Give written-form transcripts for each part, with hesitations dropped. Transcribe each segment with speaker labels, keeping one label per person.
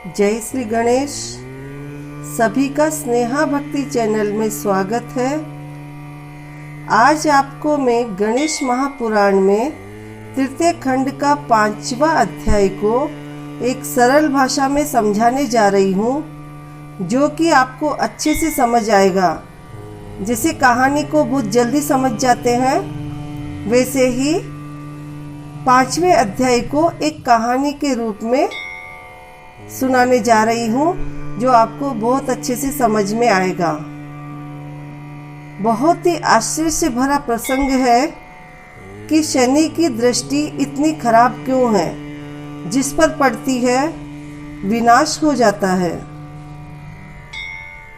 Speaker 1: जय श्री गणेश। सभी का स्नेहा भक्ति चैनल में स्वागत है। आज आपको मैं गणेश महापुराण में तृतीय खंड का 5वां अध्याय को एक सरल भाषा में समझाने जा रही हूँ, जो कि आपको अच्छे से समझ आएगा। जैसे कहानी को बहुत जल्दी समझ जाते हैं, वैसे ही 5वें अध्याय को एक कहानी के रूप में सुनाने जा रही हूँ, जो आपको बहुत अच्छे से समझ में आएगा। बहुत ही आश्चर्य से भरा प्रसंग है कि शनि की दृष्टि इतनी खराब क्यों है, जिस पर पड़ती है विनाश हो जाता है।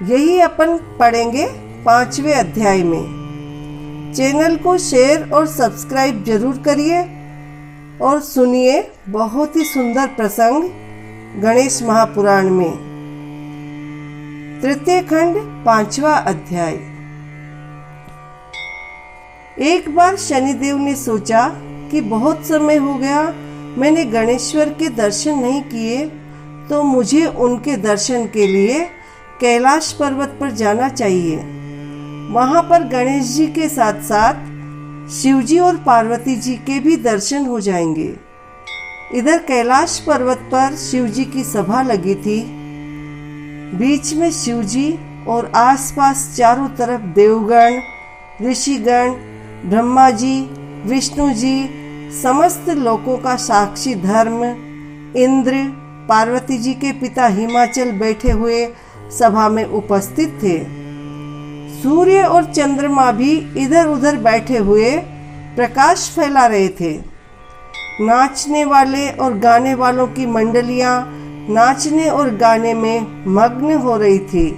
Speaker 1: यही अपन पढ़ेंगे 5वें अध्याय में। चैनल को शेयर और सब्सक्राइब जरूर करिए और सुनिए बहुत ही सुंदर प्रसंग गणेश महापुराण में। तृतीय खंड 5वां अध्याय। एक बार शनिदेव ने सोचा कि बहुत समय हो गया मैंने गणेश्वर के दर्शन नहीं किए, तो मुझे उनके दर्शन के लिए कैलाश पर्वत पर जाना चाहिए। वहां पर गणेश जी के साथ साथ शिवजी और पार्वती जी के भी दर्शन हो जाएंगे। इधर कैलाश पर्वत पर शिवजी की सभा लगी थी। बीच में शिवजी और आसपास चारों तरफ देवगण, ऋषिगण, ब्रह्मा जी, विष्णु जी, समस्त लोकों का साक्षी धर्म, इंद्र, पार्वती जी के पिता हिमाचल बैठे हुए सभा में उपस्थित थे। सूर्य और चंद्रमा भी इधर उधर बैठे हुए प्रकाश फैला रहे थे। नाचने वाले और गाने वालों की मंडलियां नाचने और गाने में मग्न हो रही थी।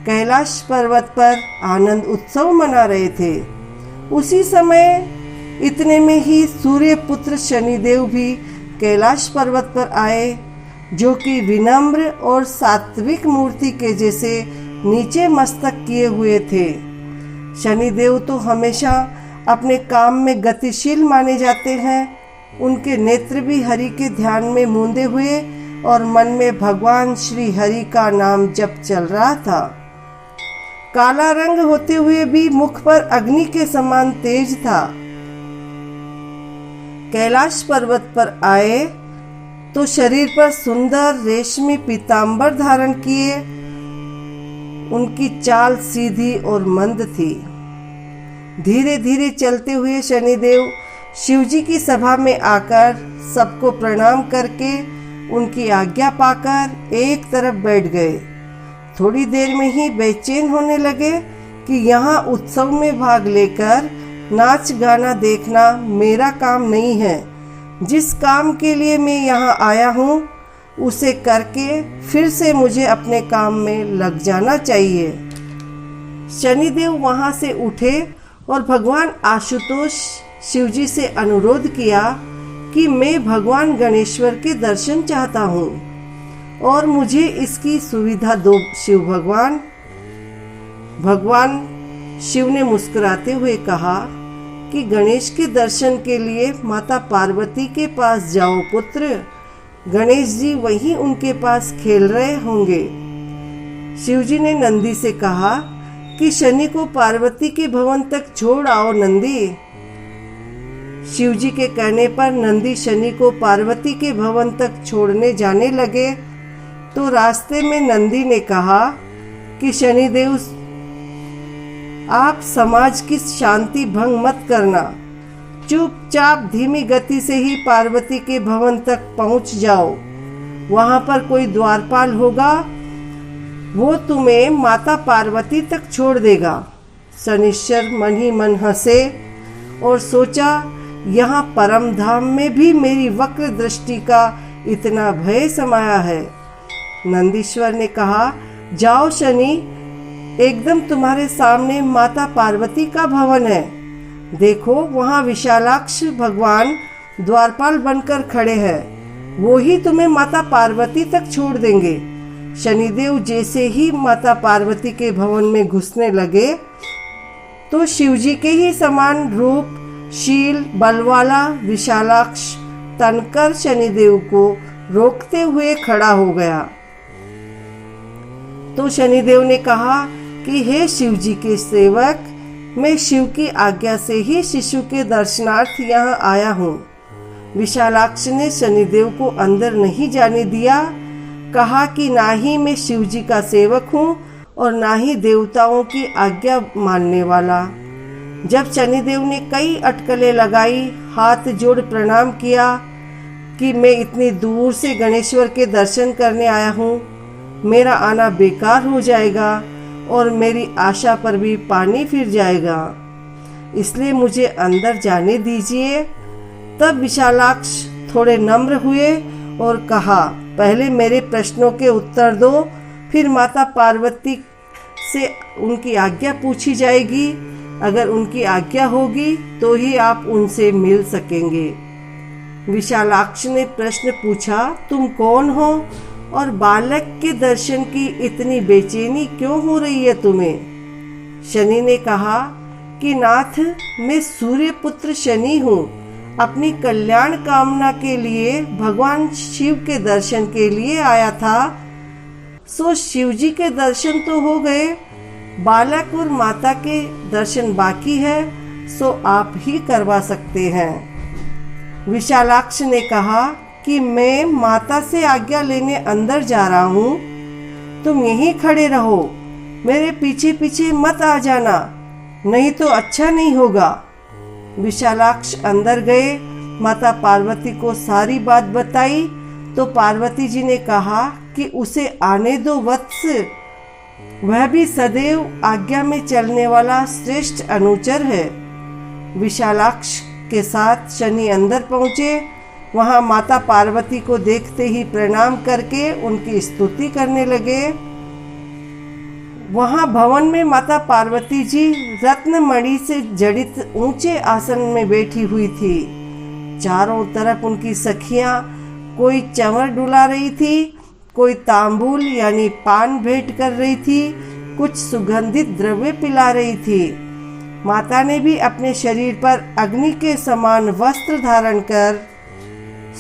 Speaker 1: कैलाश पर्वत पर आनंद उत्सव मना रहे थे। उसी समय इतने में ही सूर्य पुत्र शनिदेव भी कैलाश पर्वत पर आए, जो कि विनम्र और सात्विक मूर्ति के जैसे नीचे मस्तक किए हुए थे। शनिदेव तो हमेशा अपने काम में गतिशील माने जाते हैं। उनके नेत्र भी हरि के ध्यान में मूंदे हुए और मन में भगवान श्री हरि का नाम जप चल रहा था। काला रंग होते हुए भी मुख पर अग्नि के समान तेज था। कैलाश पर्वत पर आए तो शरीर पर सुंदर रेशमी पीतांबर धारण किए। उनकी चाल सीधी और मंद थी। धीरे धीरे चलते हुए शनिदेव शिवजी की सभा में आकर सबको प्रणाम करके उनकी आज्ञा पाकर एक तरफ बैठ गए। थोड़ी देर में ही बेचैन होने लगे कि यहाँ उत्सव में भाग लेकर नाच गाना देखना मेरा काम नहीं है। जिस काम के लिए मैं यहाँ आया हूँ उसे करके फिर से मुझे अपने काम में लग जाना चाहिए। शनिदेव वहाँ से उठे और भगवान आशुतोष शिवजी से अनुरोध किया कि मैं भगवान गणेश्वर के दर्शन चाहता हूँ और मुझे इसकी सुविधा दो शिव भगवान। भगवान शिव ने मुस्कुराते हुए कहा कि गणेश के दर्शन के लिए माता पार्वती के पास जाओ पुत्र। गणेश जी वहीं उनके पास खेल रहे होंगे। शिवजी ने नंदी से कहा कि शनि को पार्वती के भवन तक छोड़ आओ नंदी। शिवजी के कहने पर नंदी शनि को पार्वती के भवन तक छोड़ने जाने लगे, तो रास्ते में नंदी ने कहा कि शनिदेव, आप समाज की शांति भंग मत करना। चुपचाप धीमी गति से ही पार्वती के भवन तक पहुंच जाओ। वहां पर कोई द्वारपाल होगा, वो तुम्हें माता पार्वती तक छोड़ देगा। शनिश्चर मन ही मन हंसे और सोचा, यहाँ परम धाम में भी मेरी वक्र दृष्टि का इतना भय समाया है। नंदीश्वर ने कहा, जाओ शनि, एकदम तुम्हारे सामने माता पार्वती का भवन है। देखो वहाँ विशालाक्ष भगवान द्वारपाल बनकर खड़े हैं। वो ही तुम्हें माता पार्वती तक छोड़ देंगे। शनिदेव जैसे ही माता पार्वती के भवन में घुसने लगे, तो शिवजी के ही समान रूप, शील, बलवाला विशालाक्ष तनकर शनिदेव को रोकते हुए खड़ा हो गया। तो शनिदेव ने कहा कि हे शिव जी के सेवक, मैं शिव की आज्ञा से ही शिशु के दर्शनार्थ यहाँ आया हूँ। विशालाक्ष ने शनिदेव को अंदर नहीं जाने दिया, कहा कि ना ही मैं शिव जी का सेवक हूँ और ना ही देवताओं की आज्ञा मानने वाला। जब शनिदेव ने कई अटकलें लगाई, हाथ जोड़ प्रणाम किया कि मैं इतनी दूर से गणेश्वर के दर्शन करने आया हूँ, मेरा आना बेकार हो जाएगा और मेरी आशा पर भी पानी फिर जाएगा, इसलिए मुझे अंदर जाने दीजिए। तब विशालाक्ष थोड़े नम्र हुए और कहा, पहले मेरे प्रश्नों के उत्तर दो, फिर माता पार्वती से उनकी आज्ञा पूछी जाएगी। अगर उनकी आज्ञा होगी तो ही आप उनसे मिल सकेंगे। विशालाक्ष ने प्रश्न पूछा, तुम कौन हो और बालक के दर्शन की इतनी बेचैनी क्यों हो रही है तुम्हें? शनि ने कहा कि नाथ, मैं सूर्य पुत्र शनि हूँ। अपनी कल्याण कामना के लिए भगवान शिव के दर्शन के लिए आया था। सो शिव जी के दर्शन तो हो गए, बालक और माता के दर्शन बाकी है, सो आप ही करवा सकते हैं। विशालाक्ष ने कहा कि मैं माता से आज्ञा लेने अंदर जा रहा हूँ, तुम यहीं खड़े रहो, मेरे पीछे पीछे मत आ जाना, नहीं तो अच्छा नहीं होगा। विशालाक्ष अंदर गए, माता पार्वती को सारी बात बताई तो पार्वती जी ने कहा कि उसे आने दो वत्स, वह भी सदैव आज्ञा में चलने वाला श्रेष्ठ अनुचर है। विशालाक्ष के साथ शनि अंदर पहुँचे। वहाँ माता पार्वती को देखते ही प्रणाम करके उनकी स्तुति करने लगे। वहाँ भवन में माता पार्वती जी रत्नमणि से जड़ित ऊंचे आसन में बैठी हुई थी। चारों तरफ उनकी सखियां कोई चंवर डुला रही थी, कोई तांबूल यानी पान भेंट कर रही थी, कुछ सुगंधित द्रव्य पिला रही थी। माता ने भी अपने शरीर पर अग्नि के समान वस्त्र धारण कर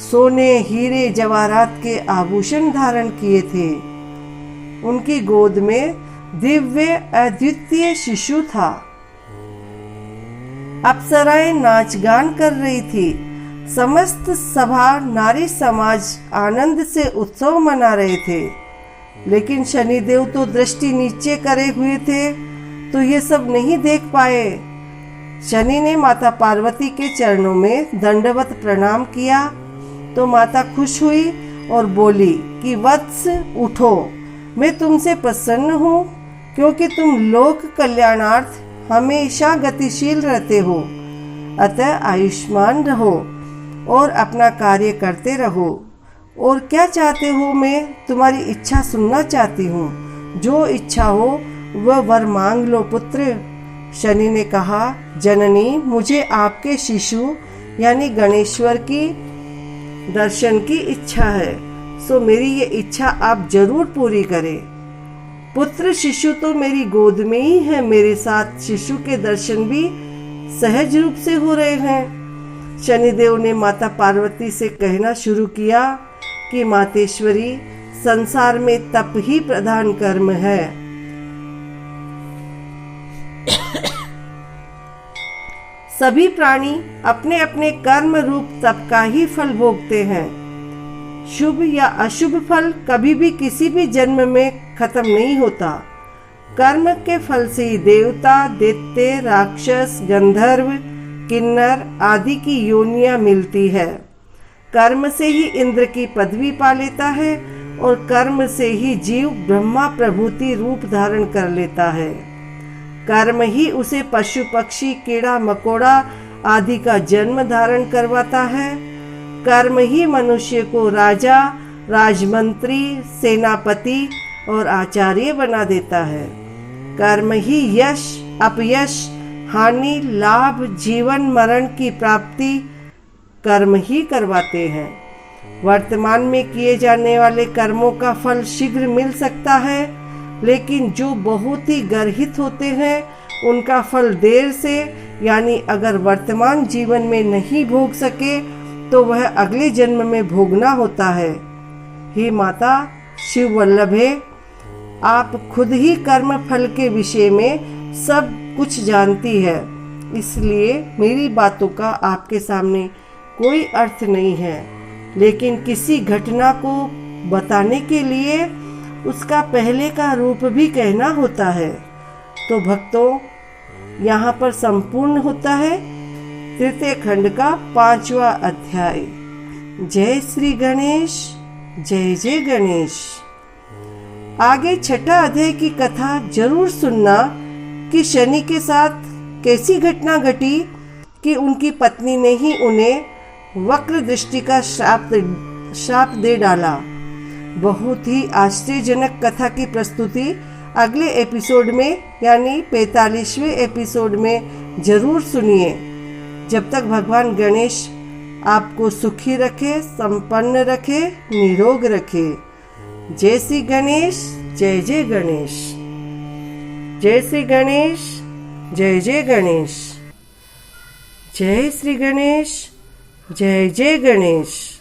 Speaker 1: सोने, हीरे, जवाहरात के आभूषण धारण किए थे। उनकी गोद में दिव्य अद्वितीय शिशु था। अप्सराएं नाच गान कर रही थी। समस्त सभा नारी समाज आनंद से उत्सव मना रहे थे, लेकिन शनिदेव तो दृष्टि नीचे करे हुए थे, तो ये सब नहीं देख पाए। शनि ने माता पार्वती के चरणों में दंडवत प्रणाम किया तो माता खुश हुई और बोली कि वत्स उठो, मैं तुमसे प्रसन्न हूँ, क्योंकि तुम लोक कल्याणार्थ हमेशा गतिशील रहते हो। अतः आयुष्मान रहो और अपना कार्य करते रहो। और क्या चाहते हो, मैं तुम्हारी इच्छा सुनना चाहती हूँ। जो इच्छा हो वह वर मांग लो पुत्र। शनि ने कहा, जननी, मुझे आपके शिशु यानी गणेश्वर की दर्शन की इच्छा है, सो मेरी ये इच्छा आप जरूर पूरी करें। पुत्र शिशु तो मेरी गोद में ही है, मेरे साथ शिशु के दर्शन भी सहज रूप से हो रहे हैं। शनिदेव ने माता पार्वती से कहना शुरू किया कि मातेश्वरी, संसार में तप ही प्रधान कर्म है। सभी प्राणी अपने अपने कर्म रूप तप का ही फल भोगते हैं। शुभ या अशुभ फल कभी भी किसी भी जन्म में खत्म नहीं होता। कर्म के फल से ही देवता, दैत्य, राक्षस, गंधर्व, किन्नर आदि की योनियां मिलती है। कर्म से ही इंद्र की पदवी पा लेता है और कर्म से ही जीव ब्रह्मा प्रभूति रूप धारण कर लेता है। कर्म ही उसे पशु पक्षी, कीड़ा मकोड़ा आदि का जन्म धारण करवाता है। कर्म ही मनुष्य को राजा, राजमंत्री, सेनापति और आचार्य बना देता है। कर्म ही यश, अपयश, हानि, लाभ, जीवन मरण की प्राप्ति कर्म ही करवाते हैं। वर्तमान में किए जाने वाले कर्मों का फल शीघ्र मिल सकता है, लेकिन जो बहुत ही गर्हित होते हैं उनका फल देर से, यानी अगर वर्तमान जीवन में नहीं भोग सके तो वह अगले जन्म में भोगना होता है। हे माता शिव वल्लभे, आप खुद ही कर्म फल के विषय में सब कुछ जानती है, इसलिए मेरी बातों का आपके सामने कोई अर्थ नहीं है। लेकिन किसी घटना को बताने के लिए उसका पहले का रूप भी कहना होता है। तो भक्तों, यहाँ पर संपूर्ण होता है तृतीय खंड का 5वां अध्याय। जय श्री गणेश, जय जय गणेश। आगे 6ठा अध्याय की कथा जरूर सुनना कि शनि के साथ कैसी घटना घटी कि उनकी पत्नी ने ही उन्हें वक्र दृष्टि का श्राप दे डाला। बहुत ही आश्चर्यजनक कथा की प्रस्तुति अगले एपिसोड में यानी 45वें एपिसोड में जरूर सुनिए। जब तक भगवान गणेश आपको सुखी रखे, संपन्न रखे, निरोग रखे। जय श्री गणेश, जय जय गणेश। जय श्री गणेश, जय जय गणेश। जय श्री गणेश, जय जय गणेश।